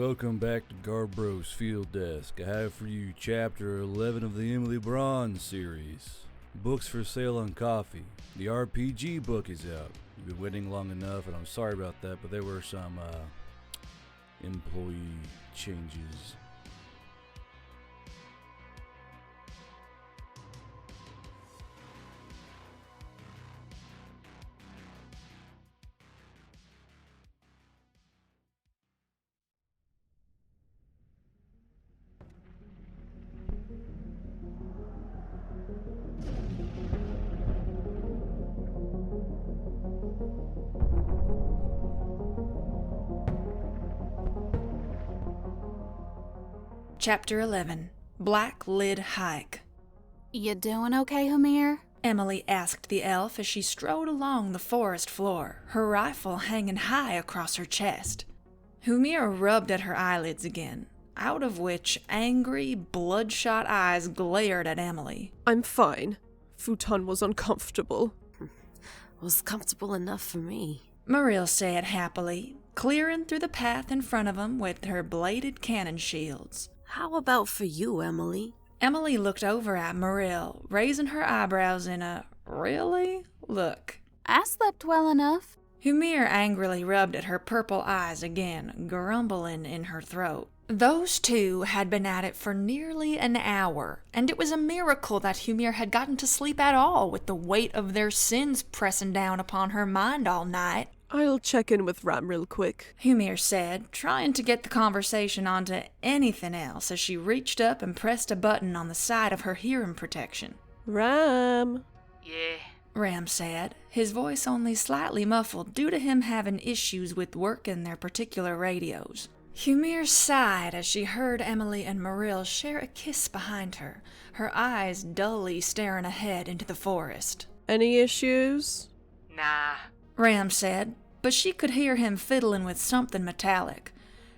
Welcome back to Garbro's Field Desk. I have for you Chapter 11 of the Emily Braun series. Books for sale on coffee. The RPG book is out. You've been waiting long enough, and I'm sorry about that, but there were some employee changes. Chapter 11. Black Lid Hike. You doing okay, Humir? Emily asked the elf as she strode along the forest floor, her rifle hanging high across her chest. Humir rubbed at her eyelids again, out of which angry, bloodshot eyes glared at Emily. I'm fine. Futon was uncomfortable. Was comfortable enough for me, Marill said happily, clearing through the path in front of him with her bladed cannon shields. How about for you, Emily? Emily looked over at Marill, raising her eyebrows in a "really?" look. I slept well enough. Humir angrily rubbed at her purple eyes again, grumbling in her throat. Those two had been at it for nearly an hour, and it was a miracle that Humir had gotten to sleep at all with the weight of their sins pressing down upon her mind all night. I'll check in with Ram real quick, Humir said, trying to get the conversation onto anything else as she reached up and pressed a button on the side of her hearing protection. Ram! Yeah. Ram said, his voice only slightly muffled due to him having issues with working their particular radios. Humir sighed as she heard Emily and Marill share a kiss behind her, her eyes dully staring ahead into the forest. Any issues? Nah. Ram said, but she could hear him fiddling with something metallic.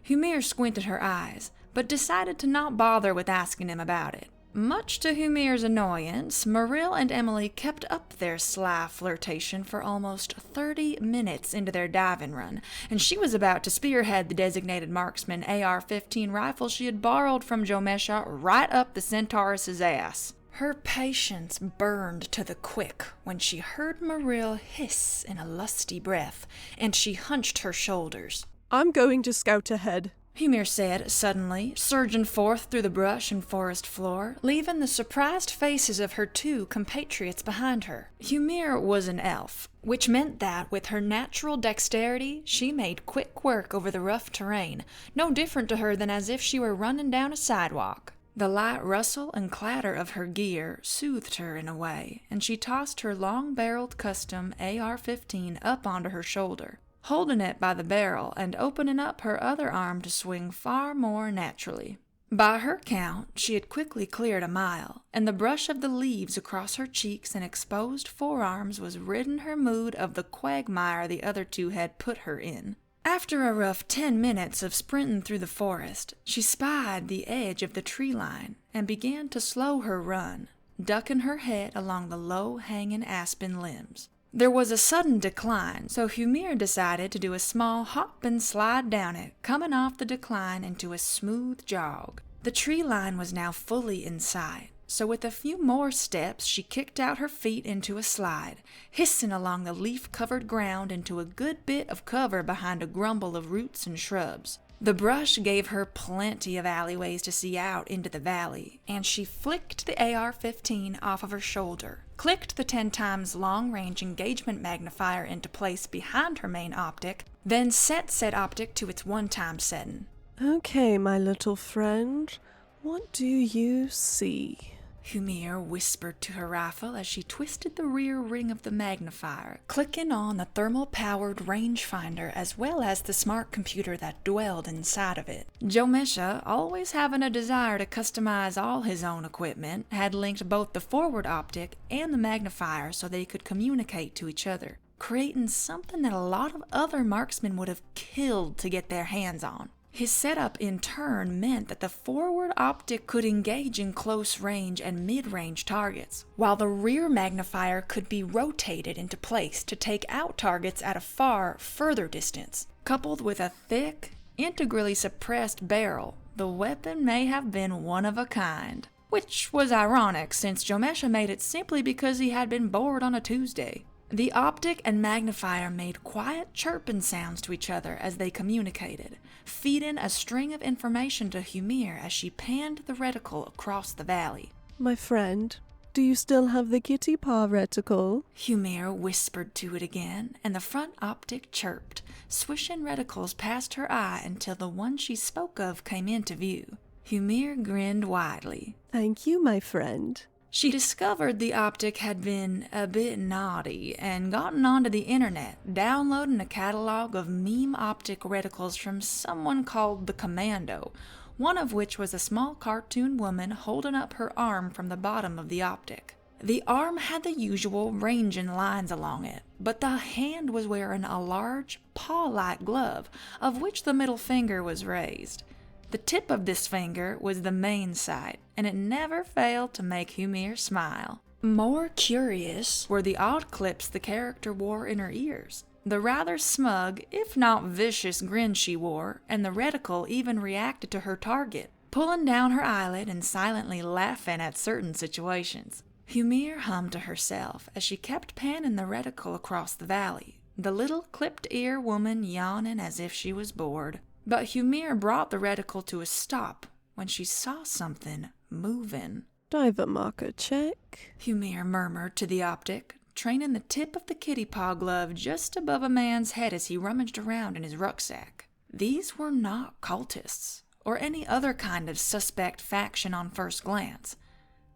Humir squinted her eyes, but decided to not bother with asking him about it. Much to Humir's annoyance, Marill and Emily kept up their sly flirtation for almost 30 minutes into their diving run, and she was about to spearhead the designated marksman AR-15 rifle she had borrowed from Jomesha right up the Centaurus's ass. Her patience burned to the quick when she heard Marill hiss in a lusty breath, and she hunched her shoulders. I'm going to scout ahead, Humir said suddenly, surging forth through the brush and forest floor, leaving the surprised faces of her two compatriots behind her. Humir was an elf, which meant that, with her natural dexterity, she made quick work over the rough terrain, no different to her than as if she were running down a sidewalk. The light rustle and clatter of her gear soothed her in a way, and she tossed her long-barreled custom AR-15 up onto her shoulder, holding it by the barrel and opening up her other arm to swing far more naturally. By her count, she had quickly cleared a mile, and the brush of the leaves across her cheeks and exposed forearms was ridding her mood of the quagmire the other two had put her in. After a rough 10 minutes of sprinting through the forest, she spied the edge of the tree line and began to slow her run, ducking her head along the low-hanging aspen limbs. There was a sudden decline, so Humir decided to do a small hop and slide down it, coming off the decline into a smooth jog. The tree line was now fully in sight, so with a few more steps she kicked out her feet into a slide, hissing along the leaf-covered ground into a good bit of cover behind a grumble of roots and shrubs. The brush gave her plenty of alleyways to see out into the valley, and she flicked the AR-15 off of her shoulder, clicked the 10 times long-range engagement magnifier into place behind her main optic, then set said optic to its 1-time setting. Okay, my little friend, what do you see? Humir whispered to her rifle as she twisted the rear ring of the magnifier, clicking on the thermal-powered rangefinder as well as the smart computer that dwelled inside of it. Jomesha, always having a desire to customize all his own equipment, had linked both the forward optic and the magnifier so they could communicate to each other, creating something that a lot of other marksmen would have killed to get their hands on. His setup in turn meant that the forward optic could engage in close range and mid-range targets, while the rear magnifier could be rotated into place to take out targets at a far further distance. Coupled with a thick, integrally suppressed barrel, the weapon may have been one of a kind. Which was ironic, since Jomesha made it simply because he had been bored on a Tuesday. The optic and magnifier made quiet chirping sounds to each other as they communicated, feeding a string of information to Humir as she panned the reticle across the valley. My friend, do you still have the kitty paw reticle? Humir whispered to it again, and the front optic chirped, swishing reticles past her eye until the one she spoke of came into view. Humir grinned widely. Thank you, my friend. She discovered the optic had been a bit naughty and gotten onto the internet, downloading a catalog of meme optic reticles from someone called the Commando, one of which was a small cartoon woman holding up her arm from the bottom of the optic. The arm had the usual ranging lines along it, but the hand was wearing a large, paw-like glove, of which the middle finger was raised. The tip of this finger was the main sight, and it never failed to make Humir smile. More curious were the odd clips the character wore in her ears, the rather smug, if not vicious grin she wore, and the reticle even reacted to her target, pulling down her eyelid and silently laughing at certain situations. Humir hummed to herself as she kept panning the reticle across the valley, the little clipped-ear woman yawning as if she was bored. But Humir brought the reticle to a stop when she saw something moving. Diver marker check. Humir murmured to the optic, training the tip of the kitty paw glove just above a man's head as he rummaged around in his rucksack. These were not cultists, or any other kind of suspect faction on first glance.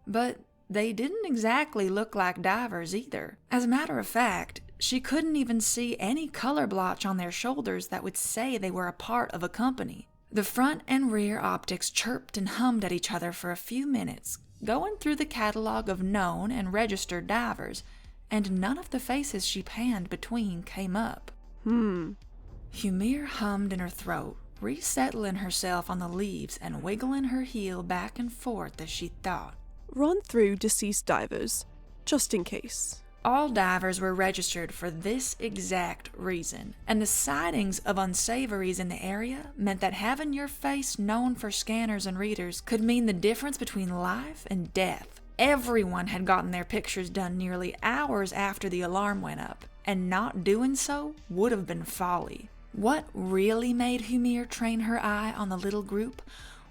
But they didn't exactly look like divers either. As a matter of fact, she couldn't even see any color blotch on their shoulders that would say they were a part of a company. The front and rear optics chirped and hummed at each other for a few minutes, going through the catalog of known and registered divers, and none of the faces she panned between came up. Humir hummed in her throat, resettling herself on the leaves and wiggling her heel back and forth as she thought. Run through deceased divers, just in case. All divers were registered for this exact reason, and the sightings of unsavories in the area meant that having your face known for scanners and readers could mean the difference between life and death. Everyone had gotten their pictures done nearly hours after the alarm went up, and not doing so would have been folly. What really made Humir train her eye on the little group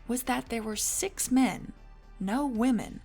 was that there were 6 men, no women,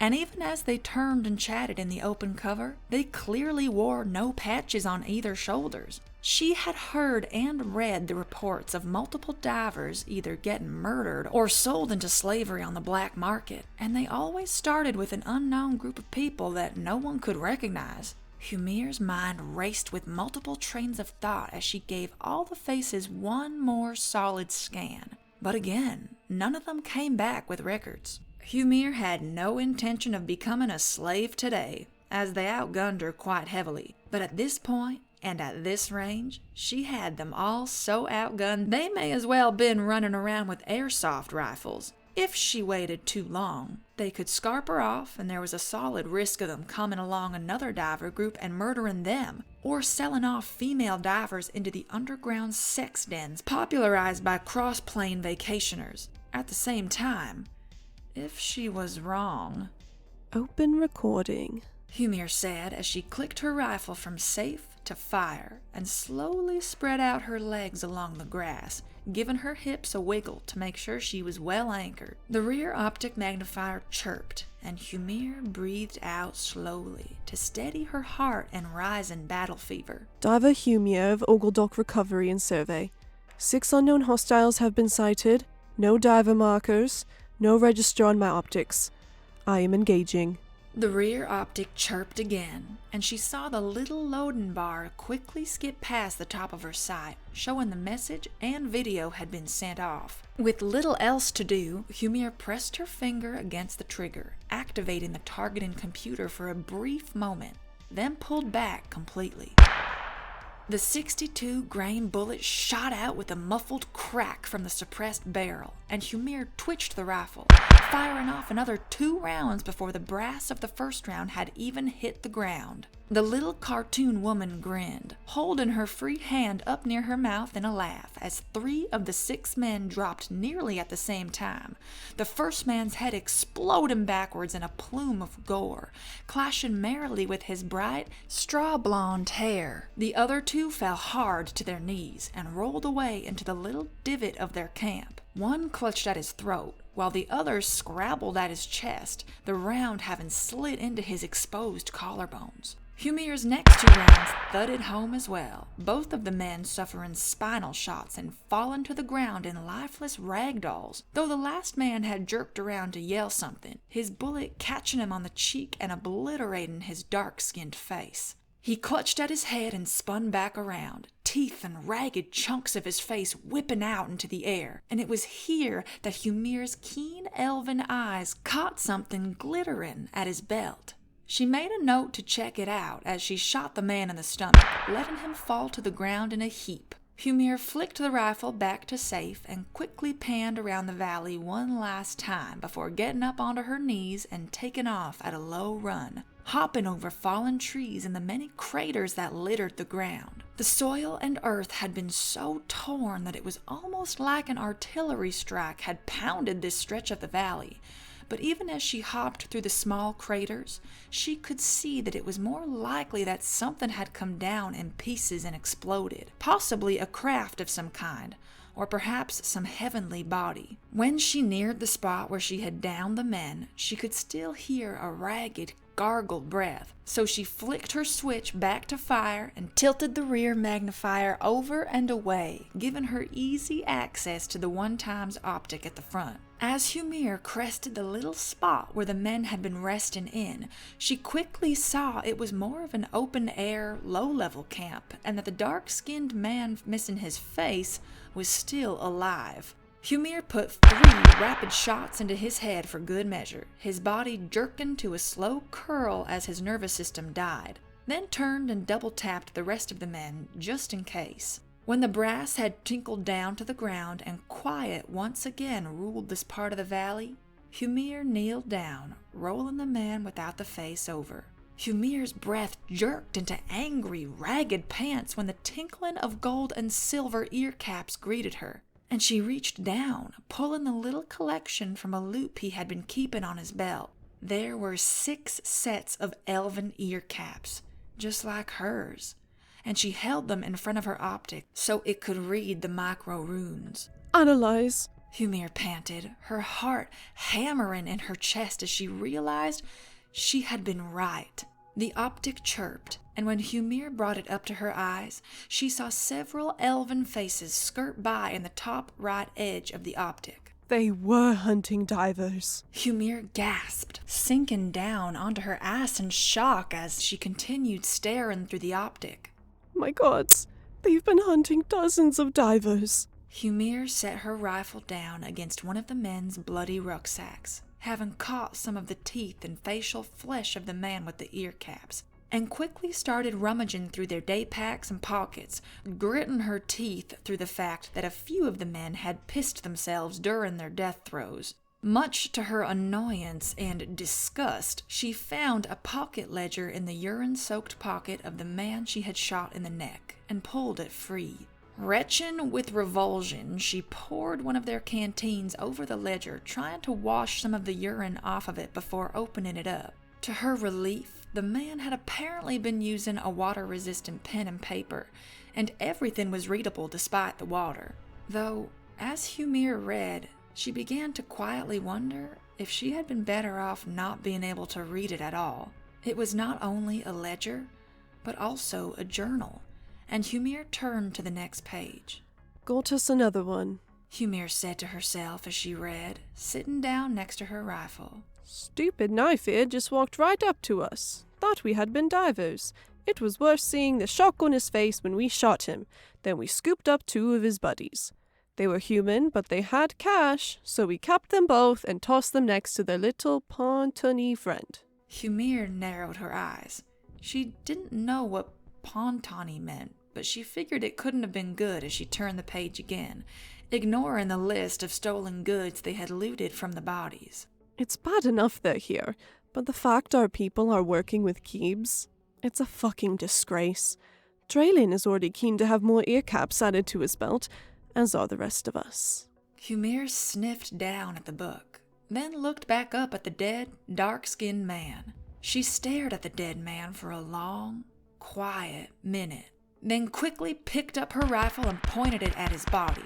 and even as they turned and chatted in the open cover, they clearly wore no patches on either shoulders. She had heard and read the reports of multiple divers either getting murdered or sold into slavery on the black market, and they always started with an unknown group of people that no one could recognize. Humir's mind raced with multiple trains of thought as she gave all the faces one more solid scan. But again, none of them came back with records. Humir had no intention of becoming a slave today, as they outgunned her quite heavily. But at this point, and at this range, she had them all so outgunned they may as well been running around with airsoft rifles. If she waited too long, they could scarp her off, and there was a solid risk of them coming along another diver group and murdering them, or selling off female divers into the underground sex dens popularized by cross-plane vacationers. At the same time, if she was wrong. Open recording, Humir said as she clicked her rifle from safe to fire and slowly spread out her legs along the grass, giving her hips a wiggle to make sure she was well anchored. The rear optic magnifier chirped, and Humir breathed out slowly to steady her heart and rise in battle fever. Diver Humir of Ogledock Recovery and Survey. 6 unknown hostiles have been sighted. No diver markers. No register on my optics. I am engaging. The rear optic chirped again, and she saw the little loading bar quickly skip past the top of her sight, showing the message and video had been sent off. With little else to do, Humir pressed her finger against the trigger, activating the targeting computer for a brief moment, then pulled back completely. The .62 grain bullet shot out with a muffled crack from the suppressed barrel, and Humir twitched the rifle, firing off another 2 rounds before the brass of the first round had even hit the ground. The little cartoon woman grinned, holding her free hand up near her mouth in a laugh as 3 of the 6 men dropped nearly at the same time, the first man's head exploding backwards in a plume of gore, clashing merrily with his bright, straw-blonde hair. The other 2 fell hard to their knees and rolled away into the little divot of their camp. One clutched at his throat, while the other scrabbled at his chest, the round having slid into his exposed collarbones. Humir's next 2 rounds thudded home as well, both of the men suffering spinal shots and falling to the ground in lifeless ragdolls, though the last man had jerked around to yell something, his bullet catching him on the cheek and obliterating his dark-skinned face. He clutched at his head and spun back around, teeth and ragged chunks of his face whipping out into the air, and it was here that Humir's keen elven eyes caught something glittering at his belt. She made a note to check it out as she shot the man in the stomach, letting him fall to the ground in a heap. Humir flicked the rifle back to safe and quickly panned around the valley one last time before getting up onto her knees and taking off at a low run, hopping over fallen trees and the many craters that littered the ground. The soil and earth had been so torn that it was almost like an artillery strike had pounded this stretch of the valley. But even as she hopped through the small craters, she could see that it was more likely that something had come down in pieces and exploded, possibly a craft of some kind, or perhaps some heavenly body. When she neared the spot where she had downed the men, she could still hear a ragged, gargled breath, so she flicked her switch back to fire and tilted the rear magnifier over and away, giving her easy access to the 1x optic at the front. As Humir crested the little spot where the men had been resting in, she quickly saw it was more of an open-air, low-level camp, and that the dark-skinned man missing his face was still alive. Humir put 3 rapid shots into his head for good measure, his body jerking to a slow curl as his nervous system died, then turned and double-tapped the rest of the men just in case. When the brass had tinkled down to the ground and quiet once again ruled this part of the valley, Humir kneeled down, rolling the man without the face over. Humir's breath jerked into angry, ragged pants when the tinkling of gold and silver ear caps greeted her, and she reached down, pulling the little collection from a loop he had been keeping on his belt. There were 6 sets of elven ear caps, just like hers, and she held them in front of her optic so it could read the micro runes. Analyze, Humir panted, her heart hammering in her chest as she realized she had been right. The optic chirped, and when Humir brought it up to her eyes, she saw several elven faces skirt by in the top right edge of the optic. They were hunting divers. Humir gasped, sinking down onto her ass in shock as she continued staring through the optic. My gods, they've been hunting dozens of divers. Humir set her rifle down against one of the men's bloody rucksacks, having caught some of the teeth and facial flesh of the man with the ear caps, and quickly started rummaging through their day packs and pockets, gritting her teeth through the fact that a few of the men had pissed themselves during their death throes. Much to her annoyance and disgust, she found a pocket ledger in the urine-soaked pocket of the man she had shot in the neck, and pulled it free. Retching with revulsion, she poured one of their canteens over the ledger, trying to wash some of the urine off of it before opening it up. To her relief, the man had apparently been using a water-resistant pen and paper, and everything was readable despite the water. Though, as Humir read, she began to quietly wonder if she had been better off not being able to read it at all. It was not only a ledger, but also a journal, and Humir turned to the next page. Got us another one, Humir said to herself as she read, sitting down next to her rifle. Stupid knife-ear just walked right up to us. Thought we had been divers. It was worth seeing the shock on his face when we shot him. Then we scooped up 2 of his buddies. They were human, but they had cash, so we capped them both and tossed them next to their little Pontoni friend. Humir narrowed her eyes. She didn't know what Pontoni meant, but she figured it couldn't have been good as she turned the page again, ignoring the list of stolen goods they had looted from the bodies. It's bad enough they're here, but the fact our people are working with Keebs, it's a fucking disgrace. Draylin is already keen to have more ear caps added to his belt, as are the rest of us. Humir sniffed down at the book, then looked back up at the dead, dark-skinned man. She stared at the dead man for a long, quiet minute, then quickly picked up her rifle and pointed it at his body.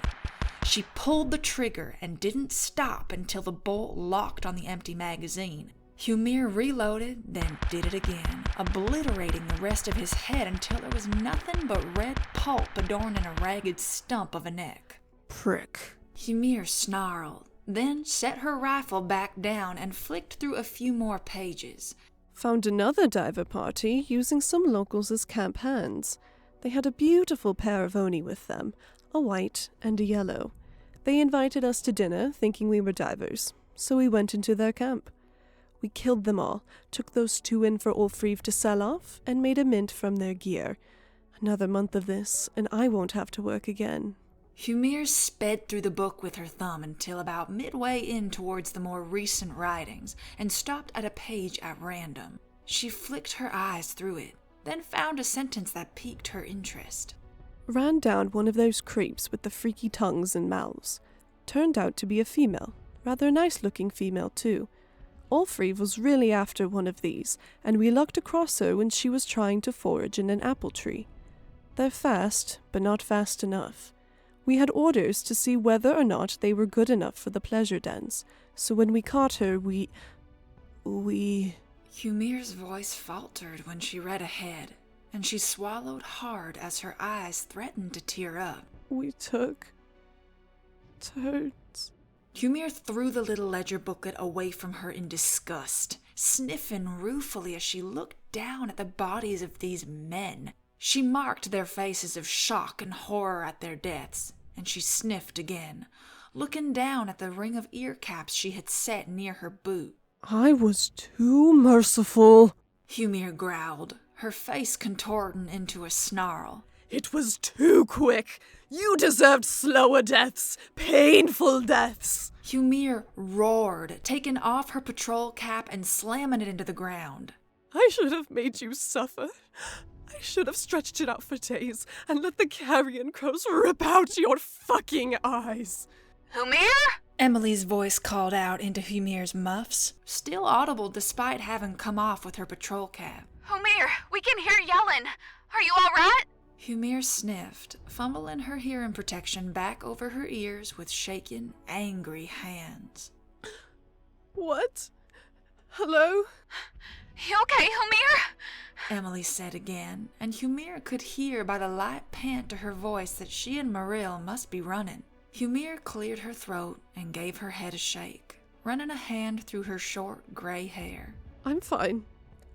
She pulled the trigger and didn't stop until the bolt locked on the empty magazine. Humir reloaded, then did it again, obliterating the rest of his head until there was nothing but red pulp adorning a ragged stump of a neck. Prick. Humir snarled, then set her rifle back down and flicked through a few more pages. Found another diver party using some locals as camp hands. They had a beautiful pair of Oni with them, a white and a yellow. They invited us to dinner, thinking we were divers, so we went into their camp. We killed them all, took those 2 in for Ulfriv to sell off, and made a mint from their gear. Another month of this, and I won't have to work again. Humir sped through the book with her thumb until about midway in towards the more recent writings, and stopped at a page at random. She flicked her eyes through it, then found a sentence that piqued her interest. Ran down one of those creeps with the freaky tongues and mouths. Turned out to be a female, rather nice-looking female too. Ulfriv was really after one of these, and we lucked across her when she was trying to forage in an apple tree. They're fast, but not fast enough. We had orders to see whether or not they were good enough for the pleasure dens, so when we caught her, we... Humir's voice faltered when she read ahead, and she swallowed hard as her eyes threatened to tear up. We took... turds. Humir threw the little ledger booklet away from her in disgust, sniffing ruefully as she looked down at the bodies of these men. She marked their faces of shock and horror at their deaths, and she sniffed again, looking down at the ring of ear caps she had set near her boot. I was too merciful, Humir growled, her face contorting into a snarl. It was too quick. You deserved slower deaths, painful deaths. Humir roared, taking off her patrol cap and slamming it into the ground. I should have made you suffer. I should have stretched it out for days and let the carrion crows rip out your fucking eyes. Humir? Emily's voice called out into Humir's muffs, still audible despite having come off with her patrol cap. Humir, we can hear yelling. Are you all right? Humir sniffed, fumbling her hearing protection back over her ears with shaking, angry hands. What? Hello? You okay, Humir? Emily said again, and Humir could hear by the light pant to her voice that she and Marill must be running. Humir cleared her throat and gave her head a shake, running a hand through her short, gray hair. I'm fine.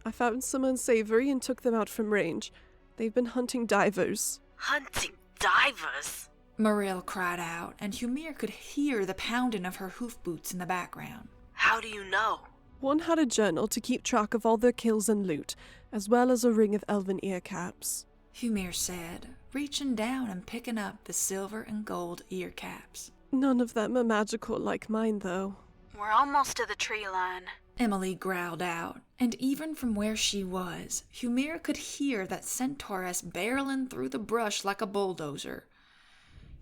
I found some unsavory and took them out from range. They've been hunting divers. Hunting divers? Marill cried out, and Humir could hear the pounding of her hoof boots in the background. How do you know? One had a journal to keep track of all their kills and loot, as well as a ring of elven ear caps. Humir said, reaching down and picking up the silver and gold ear caps. None of them are magical like mine, though. We're almost to the tree line. Emily growled out, and even from where she was, Humir could hear that centauress barreling through the brush like a bulldozer.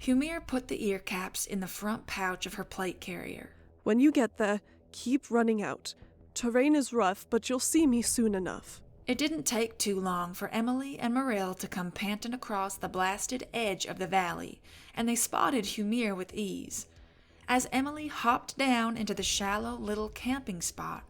Humir put the ear caps in the front pouch of her plate carrier. When you get there, keep running out. Terrain is rough, but you'll see me soon enough. It didn't take too long for Emily and Marill to come panting across the blasted edge of the valley, and they spotted Humir with ease. As Emily hopped down into the shallow little camping spot,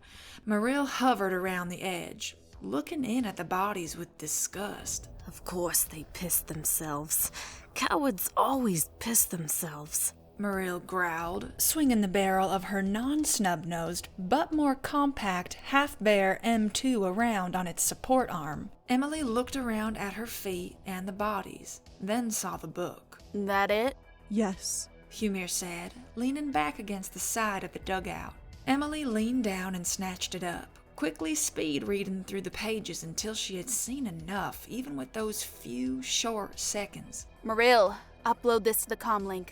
Marill hovered around the edge, looking in at the bodies with disgust. Of course they pissed themselves. Cowards always piss themselves. Marill growled, swinging the barrel of her non-snub-nosed, but more compact, half-bare M2 around on its support arm. Emily looked around at her feet and the bodies, then saw the book. That it? Yes. Humir said, leaning back against the side of the dugout. Emily leaned down and snatched it up, quickly speed-reading through the pages until she had seen enough, even with those few short seconds. Marill, upload this to the comlink.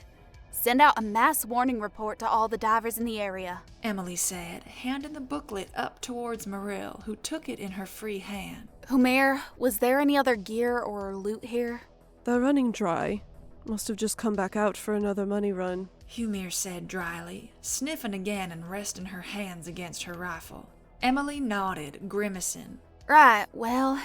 Send out a mass warning report to all the divers in the area. Emily said, handing the booklet up towards Marill, who took it in her free hand. Humir, was there any other gear or loot here? They're running dry. Must have just come back out for another money run. Humir said dryly, sniffing again and resting her hands against her rifle. Emily nodded, grimacing. Right, well,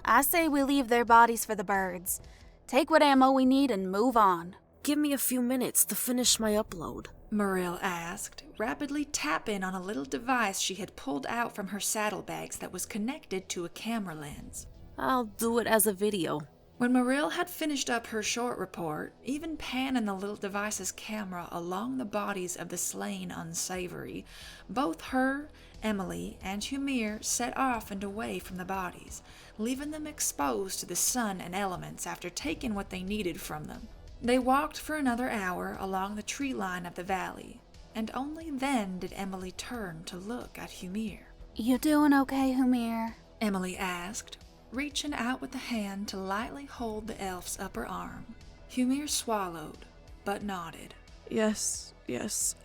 I say we leave their bodies for the birds. Take what ammo we need and move on. Give me a few minutes to finish my upload, Marill asked, rapidly tapping on a little device she had pulled out from her saddlebags that was connected to a camera lens. I'll do it as a video. When Marill had finished up her short report, even panning the little device's camera along the bodies of the slain unsavory, both her, Emily, and Humir set off and away from the bodies, leaving them exposed to the sun and elements after taking what they needed from them. They walked for another hour along the tree line of the valley, and only then did Emily turn to look at Humir. You doing okay, Humir? Emily asked, reaching out with a hand to lightly hold the elf's upper arm. Humir swallowed, but nodded. Yes,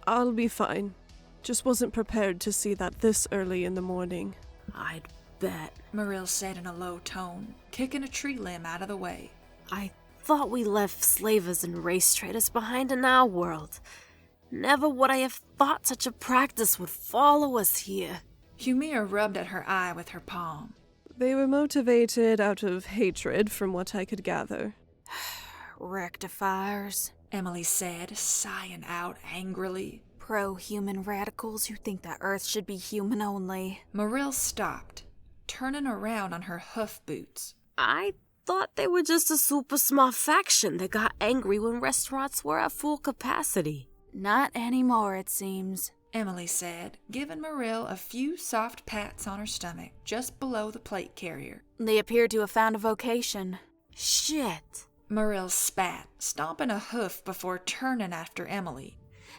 I'll be fine. Just wasn't prepared to see that this early in the morning. I'd bet. Marill said in a low tone, kicking a tree limb out of the way. I thought we left slavers and race traders behind in our world. Never would I have thought such a practice would follow us here. Humir rubbed at her eye with her palm. They were motivated out of hatred, from what I could gather. Rectifiers. Emily said, sighing out angrily. Pro-human radicals who think that Earth should be human only. Marill stopped, turning around on her hoof boots. I thought they were just a super smart faction that got angry when restaurants were at full capacity. Not anymore, it seems. Emily said, giving Marill a few soft pats on her stomach just below the plate carrier. They appear to have found a vocation. Shit. Marill spat, stomping a hoof before turning after Emily.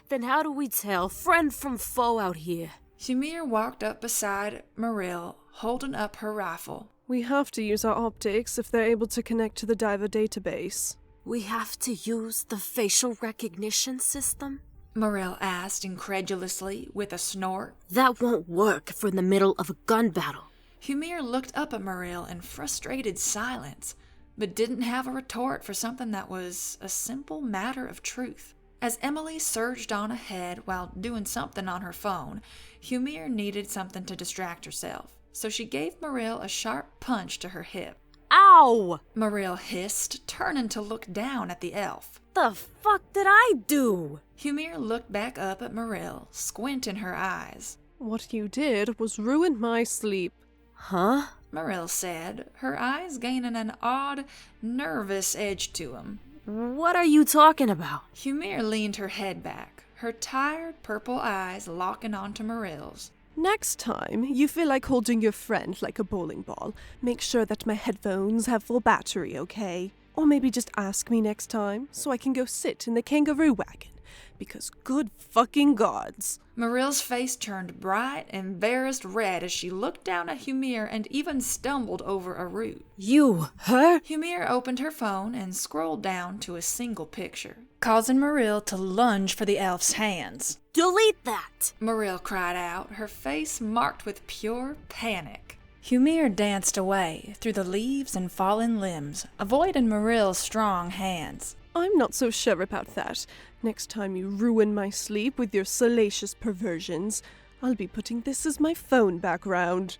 Then how do we tell friend from foe out here? Humir walked up beside Marill, holding up her rifle. We have to use our optics if they're able to connect to the diver database. We have to use the facial recognition system? Marill asked incredulously, with a snort. That won't work if we're in the middle of a gun battle. Humir looked up at Marill in frustrated silence, but didn't have a retort for something that was a simple matter of truth. As Emily surged on ahead while doing something on her phone, Humir needed something to distract herself, so she gave Marill a sharp punch to her hip. Ow! Marill hissed, turning to look down at the elf. The fuck did I do? Humir looked back up at Marill, squinting her eyes. What you did was ruin my sleep. Huh? Marill said, her eyes gaining an odd, nervous edge to them. What are you talking about? Humir leaned her head back, her tired purple eyes locking onto Marill's. Next time you feel like holding your friend like a bowling ball, make sure that my headphones have full battery, okay? Or maybe just ask me next time so I can go sit in the kangaroo wagon. Because good fucking gods. Marill's face turned bright, embarrassed red as she looked down at Humir and even stumbled over a root. You, her? Humir opened her phone and scrolled down to a single picture, causing Marill to lunge for the elf's hands. Delete that! Marill cried out, her face marked with pure panic. Humir danced away through the leaves and fallen limbs, avoiding Marill's strong hands. I'm not so sure about that. Next time you ruin my sleep with your salacious perversions, I'll be putting this as my phone background.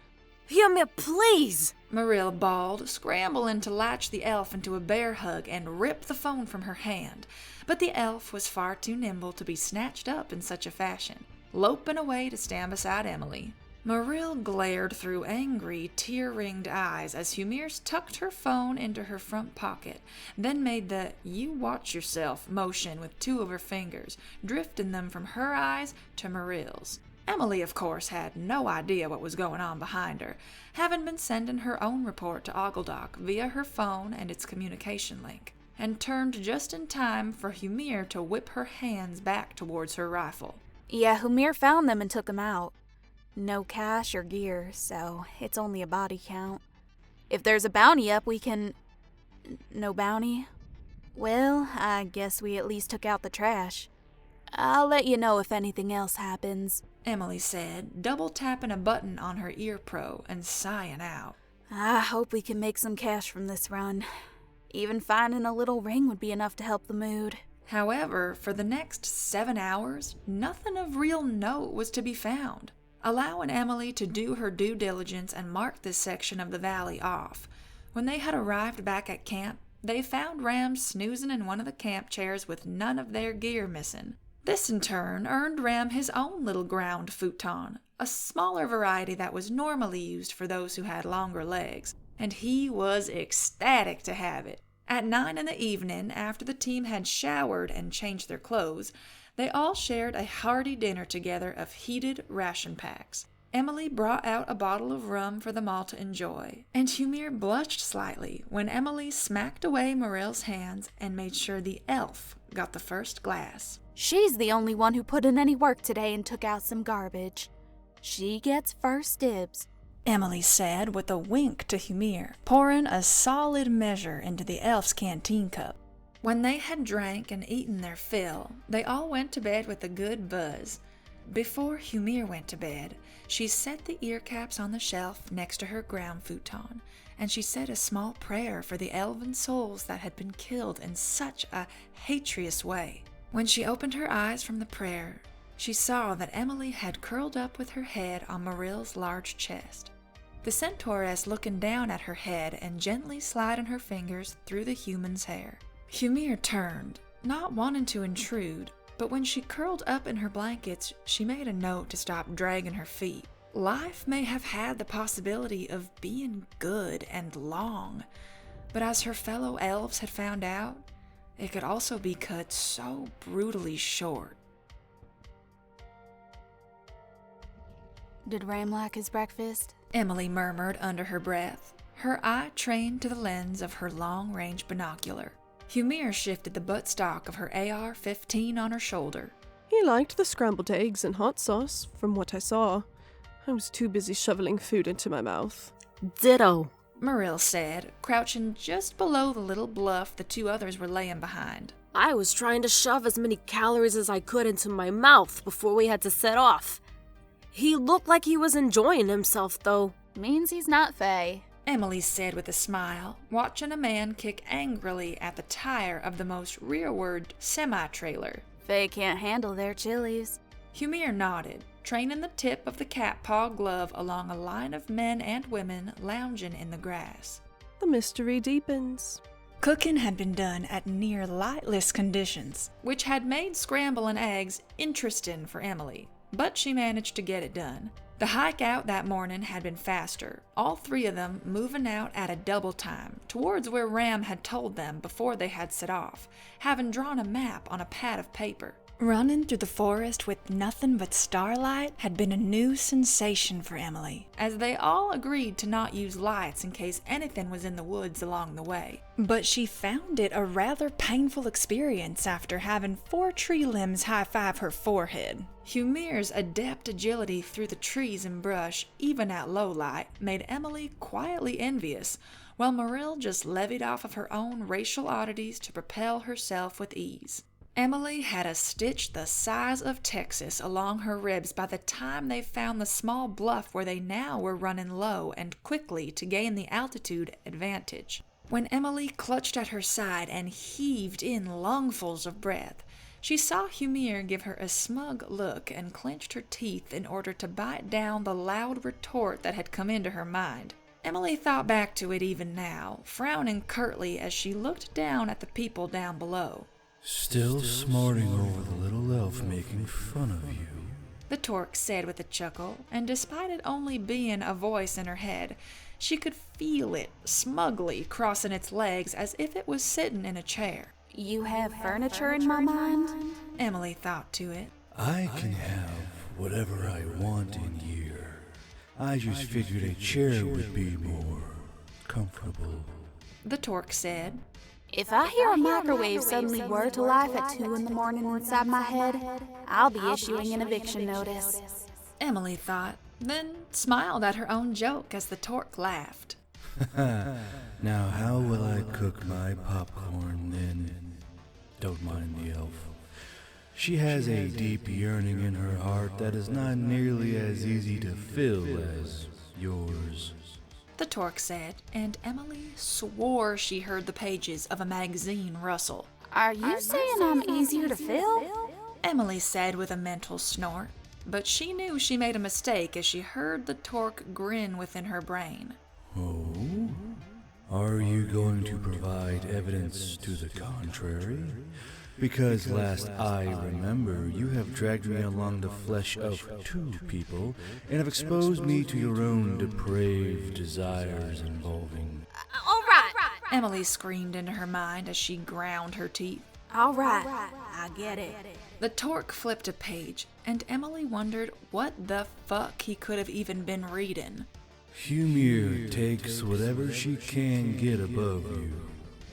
Humir, please! Marill bawled, scrambling to latch the elf into a bear hug and rip the phone from her hand. But the elf was far too nimble to be snatched up in such a fashion, loping away to stand beside Emily. Marill glared through angry, tear-ringed eyes as Humir tucked her phone into her front pocket, then made the "you watch yourself" motion with two of her fingers, drifting them from her eyes to Marill's. Emily, of course, had no idea what was going on behind her, having been sending her own report to Ogledock via her phone and its communication link, and turned just in time for Humir to whip her hands back towards her rifle. Yeah, Humir found them and took them out. No cash or gear, so it's only a body count. If there's a bounty up, we can... No bounty? Well, I guess we at least took out the trash. I'll let you know if anything else happens, Emily said, double-tapping a button on her ear pro and sighing out. I hope we can make some cash from this run. Even finding a little ring would be enough to help the mood. However, for the next 7 hours, nothing of real note was to be found. Allowing Emily to do her due diligence and mark this section of the valley off, when they had arrived back at camp, they found Ram snoozing in one of the camp chairs with none of their gear missing. This in turn earned Ram his own little ground futon, a smaller variety that was normally used for those who had longer legs, and he was ecstatic to have it. At 9 in the evening, after the team had showered and changed their clothes, they all shared a hearty dinner together of heated ration packs. Emily brought out a bottle of rum for them all to enjoy, and Humir blushed slightly when Emily smacked away Marill's hands and made sure the elf got the first glass. She's the only one who put in any work today and took out some garbage. She gets first dibs, Emily said with a wink to Humir, pouring a solid measure into the elf's canteen cup. When they had drank and eaten their fill, they all went to bed with a good buzz. Before Humir went to bed, she set the ear caps on the shelf next to her ground futon, and she said a small prayer for the elven souls that had been killed in such a hatrous way. When she opened her eyes from the prayer, she saw that Emily had curled up with her head on Marill's large chest, the centauress looking down at her head and gently sliding her fingers through the human's hair. Humir turned, not wanting to intrude, but when she curled up in her blankets, she made a note to stop dragging her feet. Life may have had the possibility of being good and long, but as her fellow elves had found out, it could also be cut so brutally short. Did Ram like his breakfast? Emily murmured under her breath, her eye trained to the lens of her long-range binocular. Humir shifted the buttstock of her AR-15 on her shoulder. He liked the scrambled eggs and hot sauce, from what I saw. I was too busy shoveling food into my mouth. Ditto, Marill said, crouching just below the little bluff the two others were laying behind. I was trying to shove as many calories as I could into my mouth before we had to set off. He looked like he was enjoying himself, though. Means he's not Fae, Emily said with a smile, watching a man kick angrily at the tire of the most rearward semi-trailer. Fae can't handle their chilies. Humir nodded, training the tip of the cat paw glove along a line of men and women lounging in the grass. The mystery deepens. Cooking had been done at near lightless conditions, which had made scrambling eggs interesting for Emily, but she managed to get it done. The hike out that morning had been faster, all three of them moving out at a double time, towards where Ram had told them before they had set off, having drawn a map on a pad of paper. Running through the forest with nothing but starlight had been a new sensation for Emily, as they all agreed to not use lights in case anything was in the woods along the way. But she found it a rather painful experience after having 4 tree limbs high-five her forehead. Humir's adept agility through the trees and brush, even at low light, made Emily quietly envious, while Marill just levied off of her own racial oddities to propel herself with ease. Emily had a stitch the size of Texas along her ribs by the time they found the small bluff where they now were running low and quickly to gain the altitude advantage. When Emily clutched at her side and heaved in lungfuls of breath, she saw Humir give her a smug look and clenched her teeth in order to bite down the loud retort that had come into her mind. Emily thought back to it even now, frowning curtly as she looked down at the people down below. Still smarting over the little elf making fun of you, the Torque said with a chuckle, and despite it only being a voice in her head, she could feel it smugly crossing its legs as if it was sitting in a chair. You have furniture in my mind? Emily thought to it. I can have whatever I want in here. I just figured a chair would be more comfortable, the Torque said. If I hear a microwave suddenly whir to life at 2 in the morning inside my head, I'll be issuing an eviction notice. Emily thought, then smiled at her own joke as the Torque laughed. Now how will I cook my popcorn then? Don't mind the elf. She has a deep yearning in her heart that is not nearly as easy to fill as yours. The Torque said, and Emily swore she heard the pages of a magazine rustle. Are you saying I'm easier to fill? Emily said with a mental snort, but she knew she made a mistake as she heard the Torque grin within her brain. Oh? Are you going to provide evidence to the contrary? Because last I remember, you have dragged me along the flesh of 2 people and have exposed me to your own depraved desires involving... All right. Emily screamed into her mind as she ground her teeth. All right. I get it. The Torque flipped a page, and Emily wondered what the fuck he could have even been reading. Humir takes whatever she can get above you.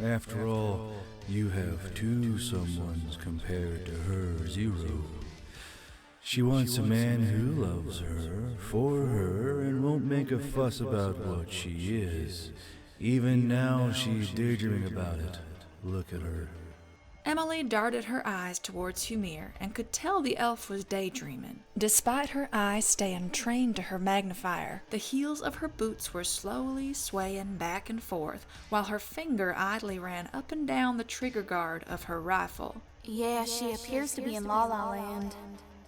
After all, you have 2 someones compared to her 0. She wants a man who loves her, for her, and won't make a fuss about what she is. Even now she's daydreaming about it. Look at her. Emily darted her eyes towards Humir and could tell the elf was daydreaming. Despite her eyes staying trained to her magnifier, the heels of her boots were slowly swaying back and forth while her finger idly ran up and down the trigger guard of her rifle. Yeah, she appears to be in La La Land,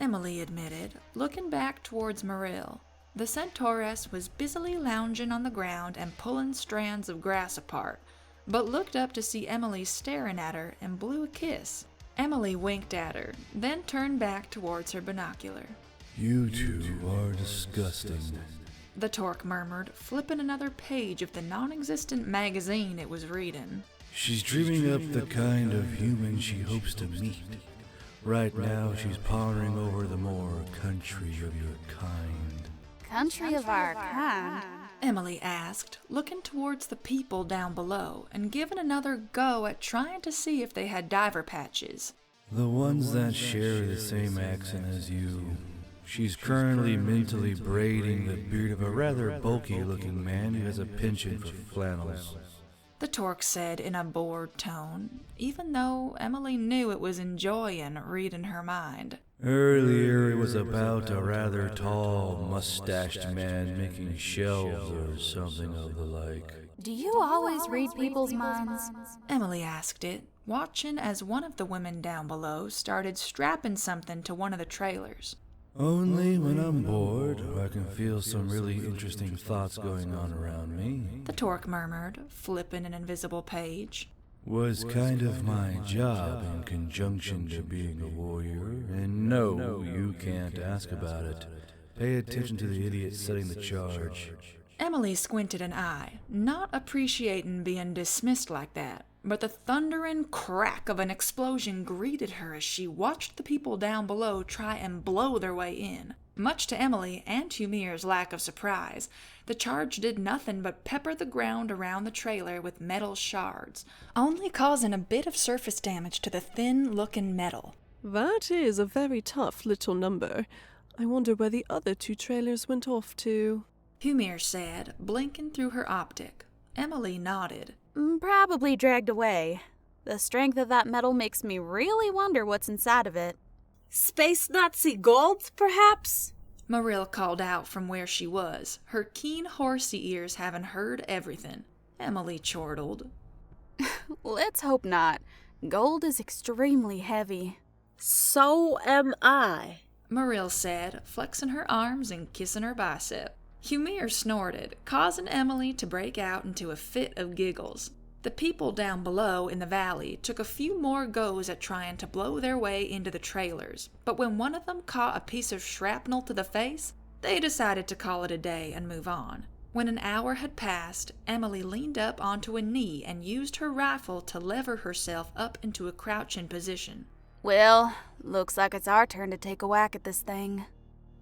Emily admitted, looking back towards Marill. The centauress was busily lounging on the ground and pulling strands of grass apart, but looked up to see Emily staring at her and blew a kiss. Emily winked at her, then turned back towards her binocular. You 2 are disgusting. The Torque murmured, flipping another page of the non-existent magazine it was reading. She's dreaming up the kind of human she hopes to meet. Right now she's pondering over the more country of your kind. Country of our kind? Emily asked, looking towards the people down below and giving another go at trying to see if they had diver patches. The ones that share the same accent as you. She's currently mentally braiding the beard of a rather bulky-looking man who has a penchant for flannels. The Torque said in a bored tone, even though Emily knew it was enjoying reading her mind. Earlier it was about a rather tall, mustached man making shelves or something of the like. Do you always read people's minds? Emily asked it, watching as one of the women down below started strapping something to one of the trailers. Only when I'm bored, or I can feel some really interesting thoughts going on around me. The Torque murmured, flipping an invisible page. Was kind of my job in conjunction to being a warrior, and no, you can't ask about it. Pay attention to the idiot setting the charge. Emily squinted an eye, not appreciating being dismissed like that, but the thundering crack of an explosion greeted her as she watched the people down below try and blow their way in. Much to Emily and Humir's lack of surprise, the charge did nothing but pepper the ground around the trailer with metal shards, only causing a bit of surface damage to the thin-looking metal. That is a very tough little number. I wonder where the other 2 trailers went off to. Humir said, blinking through her optic. Emily nodded. Probably dragged away. The strength of that metal makes me really wonder what's inside of it. Space Nazi gold, perhaps? Marill called out from where she was, her keen horsey ears having heard everything. Emily chortled. Let's hope not. Gold is extremely heavy. So am I, Marill said, flexing her arms and kissing her bicep. Humir snorted, causing Emily to break out into a fit of giggles. The people down below in the valley took a few more goes at trying to blow their way into the trailers, but when one of them caught a piece of shrapnel to the face, they decided to call it a day and move on. When an hour had passed, Emily leaned up onto a knee and used her rifle to lever herself up into a crouching position. Well, looks like it's our turn to take a whack at this thing.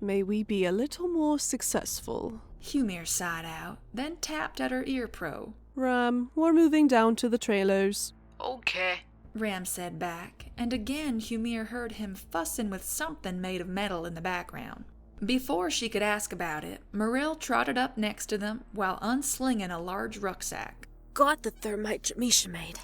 May we be a little more successful. Humir sighed out, then tapped at her ear pro. Ram, we're moving down to the trailers. Okay. Ram said back, and again Humir heard him fussing with something made of metal in the background. Before she could ask about it, Marill trotted up next to them while unslinging a large rucksack. Got the thermite Jamisha made.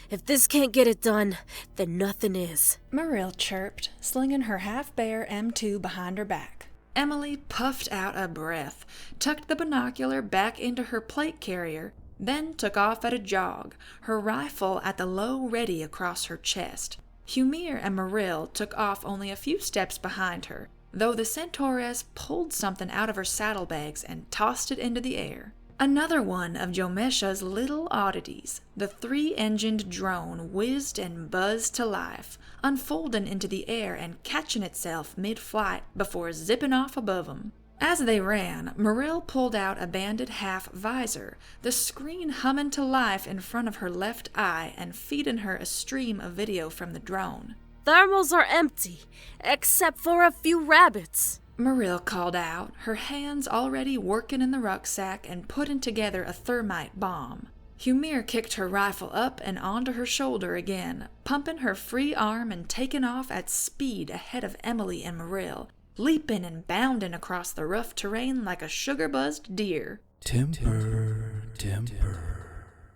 If this can't get it done, then nothing is. Marill chirped, slinging her half-bare M2 behind her back. Emily puffed out a breath, tucked the binocular back into her plate carrier, then took off at a jog, her rifle at the low ready across her chest. Humir and Marill took off only a few steps behind her, though the centauress pulled something out of her saddlebags and tossed it into the air. Another one of Jomesha's little oddities, the 3-engined drone whizzed and buzzed to life, unfolding into the air and catching itself mid-flight before zipping off above them. As they ran, Marill pulled out a banded half-visor, the screen humming to life in front of her left eye and feeding her a stream of video from the drone. Thermals are empty, except for a few rabbits. Marill called out, her hands already working in the rucksack and putting together a thermite bomb. Humir kicked her rifle up and onto her shoulder again, pumping her free arm and taking off at speed ahead of Emily and Marill, leaping and bounding across the rough terrain like a sugar-buzzed deer. Temper.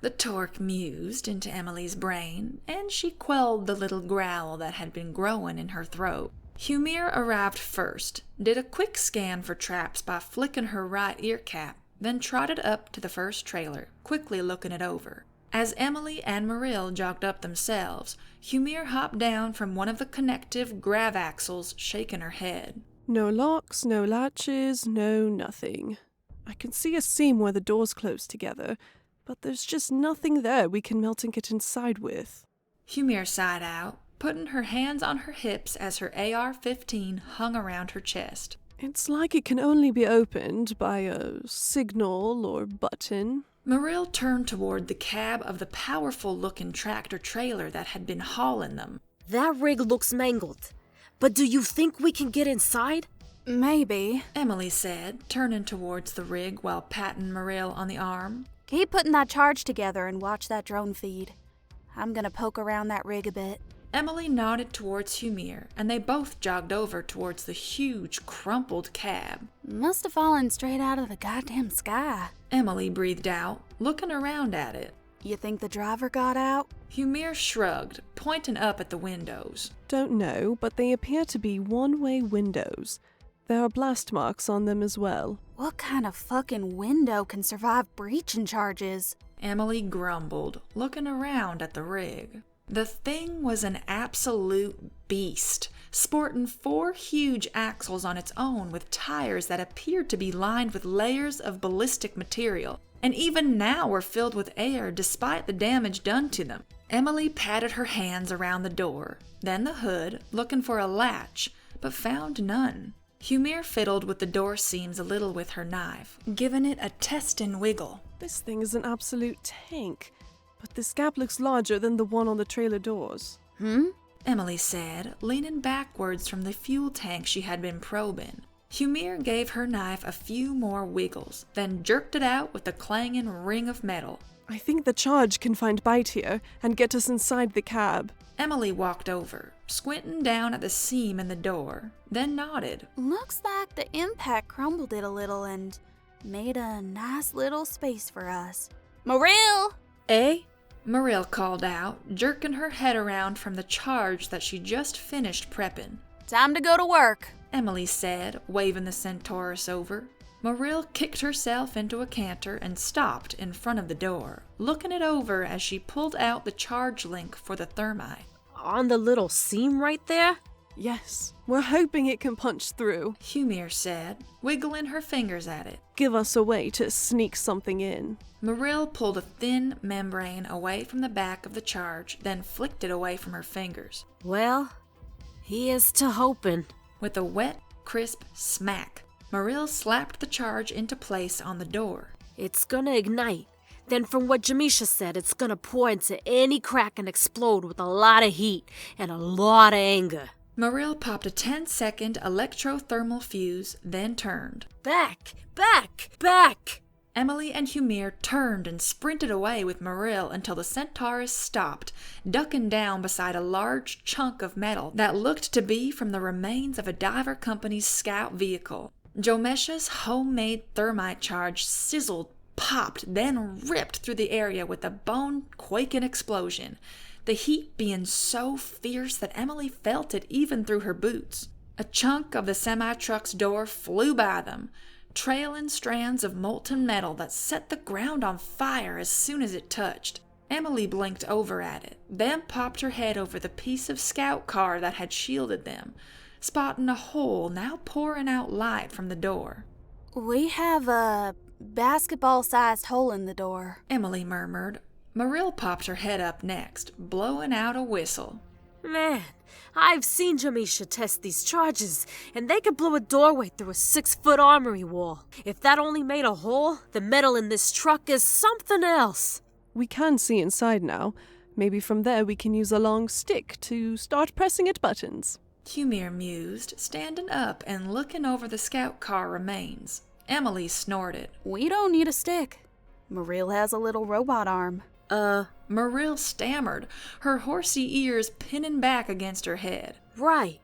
The torque mused into Emily's brain, and she quelled the little growl that had been growing in her throat. Humir arrived first, did a quick scan for traps by flicking her right ear cap, then trotted up to the first trailer, quickly looking it over. As Emily and Marill jogged up themselves, Humir hopped down from one of the connective grav axles, shaking her head. No locks, no latches, no nothing. I can see a seam where the doors close together, but there's just nothing there we can melt and get inside with. Humir sighed out, putting her hands on her hips as her AR-15 hung around her chest. It's like it can only be opened by a signal or button. Marill turned toward the cab of the powerful-looking tractor-trailer that had been hauling them. That rig looks mangled. But do you think we can get inside? Maybe. Emily said, turning towards the rig while patting Marill on the arm. Keep putting that charge together and watch that drone feed. I'm gonna poke around that rig a bit. Emily nodded towards Humir, and they both jogged over towards the huge, crumpled cab. Must have fallen straight out of the goddamn sky. Emily breathed out, looking around at it. You think the driver got out? Humir shrugged, pointing up at the windows. Don't know, but they appear to be one-way windows. There are blast marks on them as well. What kind of fucking window can survive breaching charges? Emily grumbled, looking around at the rig. The thing was an absolute beast, sporting 4 huge axles on its own with tires that appeared to be lined with layers of ballistic material, and even now were filled with air despite the damage done to them. Emily patted her hands around the door, then the hood, looking for a latch, but found none. Humir fiddled with the door seams a little with her knife, giving it a testing wiggle. This thing is an absolute tank, but this gap looks larger than the one on the trailer doors. Emily said, leaning backwards from the fuel tank she had been probing. Humir gave her knife a few more wiggles, then jerked it out with a clanging ring of metal. I think the charge can find bite here and get us inside the cab. Emily walked over, squinting down at the seam in the door, then nodded. Looks like the impact crumbled it a little and made a nice little space for us. Marill! Eh? Marill called out, jerking her head around from the charge that she just finished prepping. Time to go to work. Emily said, waving the centaurus over. Marill kicked herself into a canter and stopped in front of the door, looking it over as she pulled out the charge link for the thermite. On the little seam right there? Yes, we're hoping it can punch through. Humir said, wiggling her fingers at it. Give us a way to sneak something in. Marill pulled a thin membrane away from the back of the charge, then flicked it away from her fingers. Well, here's to hoping. With a wet, crisp smack, Marill slapped the charge into place on the door. It's gonna ignite. Then from what Jamisha said, it's gonna pour into any crack and explode with a lot of heat and a lot of anger. Marill popped a 10-second electrothermal fuse, then turned. Back! Back! Back! Emily and Humir turned and sprinted away with Marill until the Centaurus stopped, ducking down beside a large chunk of metal that looked to be from the remains of a diver company's scout vehicle. Jomesha's homemade thermite charge sizzled, popped, then ripped through the area with a bone-quaking explosion, the heat being so fierce that Emily felt it even through her boots. A chunk of the semi-truck's door flew by them, trailing strands of molten metal that set the ground on fire as soon as it touched. Emily blinked over at it, then popped her head over the piece of scout car that had shielded them, spotting a hole now pouring out light from the door. We have a basketball-sized hole in the door, Emily murmured. Marill popped her head up next, blowing out a whistle. Man, I've seen Jamisha test these charges, and they could blow a doorway through a 6-foot armory wall. If that only made a hole, the metal in this truck is something else. We can see inside now. Maybe from there we can use a long stick to start pressing at buttons. Humir mused, standing up and looking over the scout car remains. Emily snorted. We don't need a stick. Marill has a little robot arm. Marill stammered, her horsey ears pinning back against her head. Right.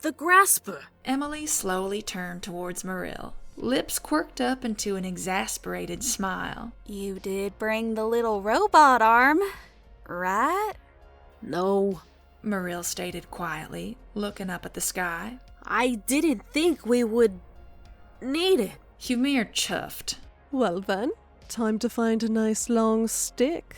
The grasper. Emily slowly turned towards Marill, lips quirked up into an exasperated smile. You did bring the little robot arm, right? No. Marill stated quietly, looking up at the sky. I didn't think we would need it. Humir chuffed. Well then, time to find a nice long stick.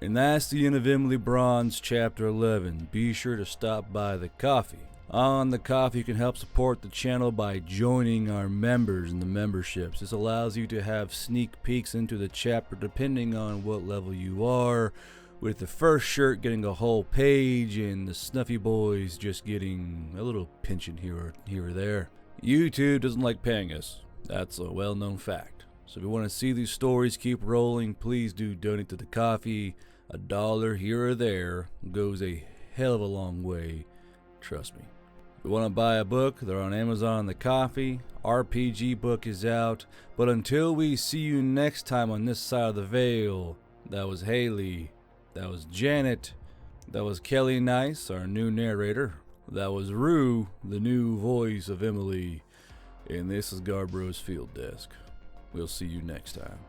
And that's the end of Emily Braun's Chapter 11. Be sure to stop by the coffee. On the coffee, you can help support the channel by joining our members in the memberships. This allows you to have sneak peeks into the chapter depending on what level you are, with the first shirt getting a whole page and the Snuffy Boys just getting a little pension here or there. YouTube doesn't like paying us. That's a well-known fact. So if you want to see these stories keep rolling, please do donate to the coffee. $1 here or there goes a hell of a long way. Trust me. If you want to buy a book, they're on Amazon and the coffee. RPG book is out. But until we see you next time on this side of the veil, that was Hailey. That was Janet. That was Kelly Nice, our new narrator. That was Rue, the new voice of Emily. And this is Garbro's Field Desk. We'll see you next time.